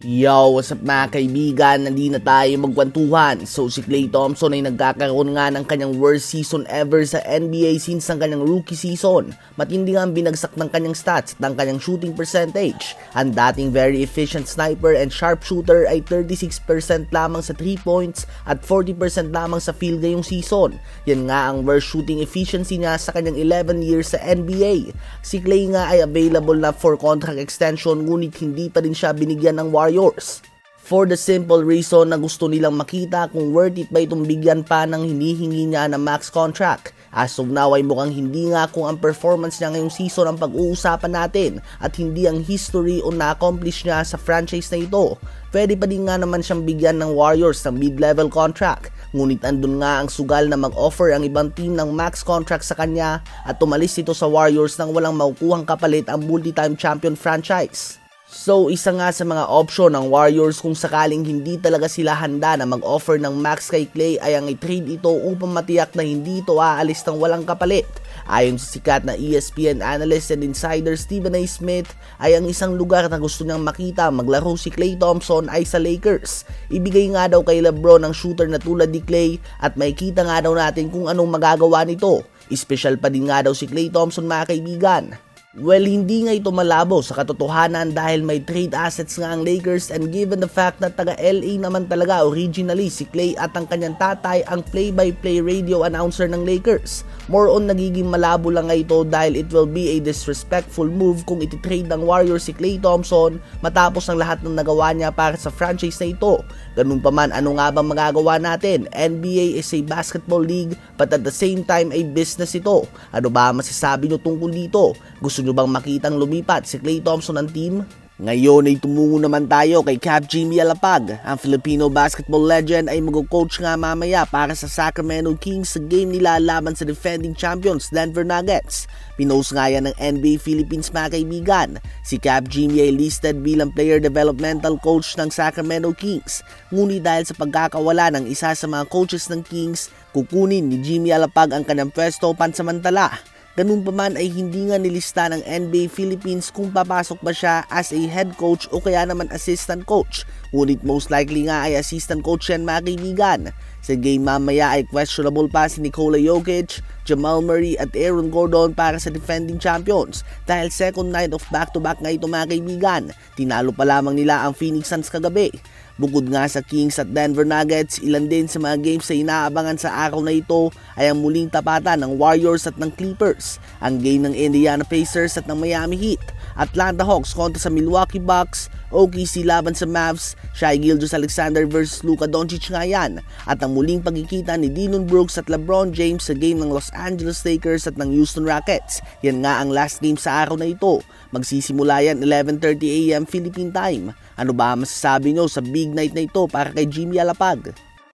Yo, what's up mga kaibigan? Nandi na tayo magkwentuhan. So si Klay Thompson ay nagkakaroon nga ng kanyang worst season ever sa NBA since ang kanyang rookie season. Matindi nga ang binagsak ng kanyang stats at ang kanyang shooting percentage. Ang dating very efficient sniper and sharpshooter ay 36% lamang sa 3 points at 40% lamang sa field ngayong season. Yan nga ang worst shooting efficiency niya sa kanyang 11 years sa NBA. Si Klay nga ay available na for contract extension ngunit hindi pa rin siya binigyan ng Warriors. For the simple reason na gusto nilang makita kung worth it ba itong bigyan pa ng hinihingi niya na max contract. As of now ay mukhang hindi nga kung ang performance niya ngayong season ang pag-uusapan natin at hindi ang history o na-accomplish niya sa franchise na ito. Pwede pa din nga naman siyang bigyan ng Warriors ng mid-level contract. Ngunit andun nga ang sugal na mag-offer ang ibang team ng max contract sa kanya at tumalis ito sa Warriors nang walang makukuhang kapalit ang multi-time champion franchise. So isa nga sa mga option ng Warriors kung sakaling hindi talaga sila handa na mag-offer ng max kay Klay ay ang i-trade ito upang matiyak na hindi ito aalis ng walang kapalit. Ayon sa sikat na ESPN analyst and insider Stephen A. Smith ay ang isang lugar na gusto niyang makita maglaro si Klay Thompson ay sa Lakers. Ibigay nga daw kay LeBron ang shooter na tulad ni Klay at makikita nga daw natin kung anong magagawa nito. Espesyal pa din nga daw si Klay Thompson mga kaibigan. Well, hindi nga ito malabo sa katotohanan dahil may trade assets nga ang Lakers and given the fact na taga LA naman talaga originally si Klay at ang kanyang tatay ang play-by-play radio announcer ng Lakers. More on nagiging malabo lang nga ito dahil it will be a disrespectful move kung ititrade ng Warriors si Klay Thompson matapos ang lahat ng nagawa niya para sa franchise na ito. Ganun pa man, ano nga bang magagawa natin? NBA is a basketball league but at the same time ay business ito. Ano ba masasabi nyo tungkol dito? Gusto nyo bang makitang lumipat si Klay Thompson ng team? Ngayon ay tumungo naman tayo kay Cap Jimmy Alapag. Ang Filipino basketball legend ay mag-coach nga mamaya para sa Sacramento Kings sa game nila laban sa defending champions Denver Nuggets. Pinost nga yan ng NBA Philippines mga kaibigan. Si Cap Jimmy ay listed bilang player developmental coach ng Sacramento Kings. Ngunit dahil sa pagkakawala ng isa sa mga coaches ng Kings, kukunin ni Jimmy Alapag ang kanyang pwesto pansamantala. Ganun pa man ay hindi nga nilista ng NBA Philippines kung papasok ba siya as a head coach o kaya naman assistant coach. Ngunit most likely nga ay assistant coach yan mga kaibigan. Sa game mamaya ay questionable pa si Nikola Jokic, Jamal Murray at Aaron Gordon para sa defending champions. Dahil second night of back-to-back nga ito mga kaibigan. Tinalo pa lamang nila ang Phoenix Suns kagabi. Bukod nga sa Kings at Denver Nuggets, ilan din sa mga games na inaabangan sa araw na ito ay ang muling tapatan ng Warriors at ng Clippers, ang game ng Indiana Pacers at ng Miami Heat, Atlanta Hawks kontra sa Milwaukee Bucks, OKC laban sa Mavs, Shai Gilgeous-Alexander vs Luka Doncic nga yan, at ang muling pagkikita ni Dillon Brooks at LeBron James sa game ng Los Angeles Lakers at ng Houston Rockets. Yan nga ang last game sa araw na ito. Magsisimula yan 11:30 AM Philippine Time. Ano ba masasabi nyo sa big night na ito para kay Jimmy Alapag?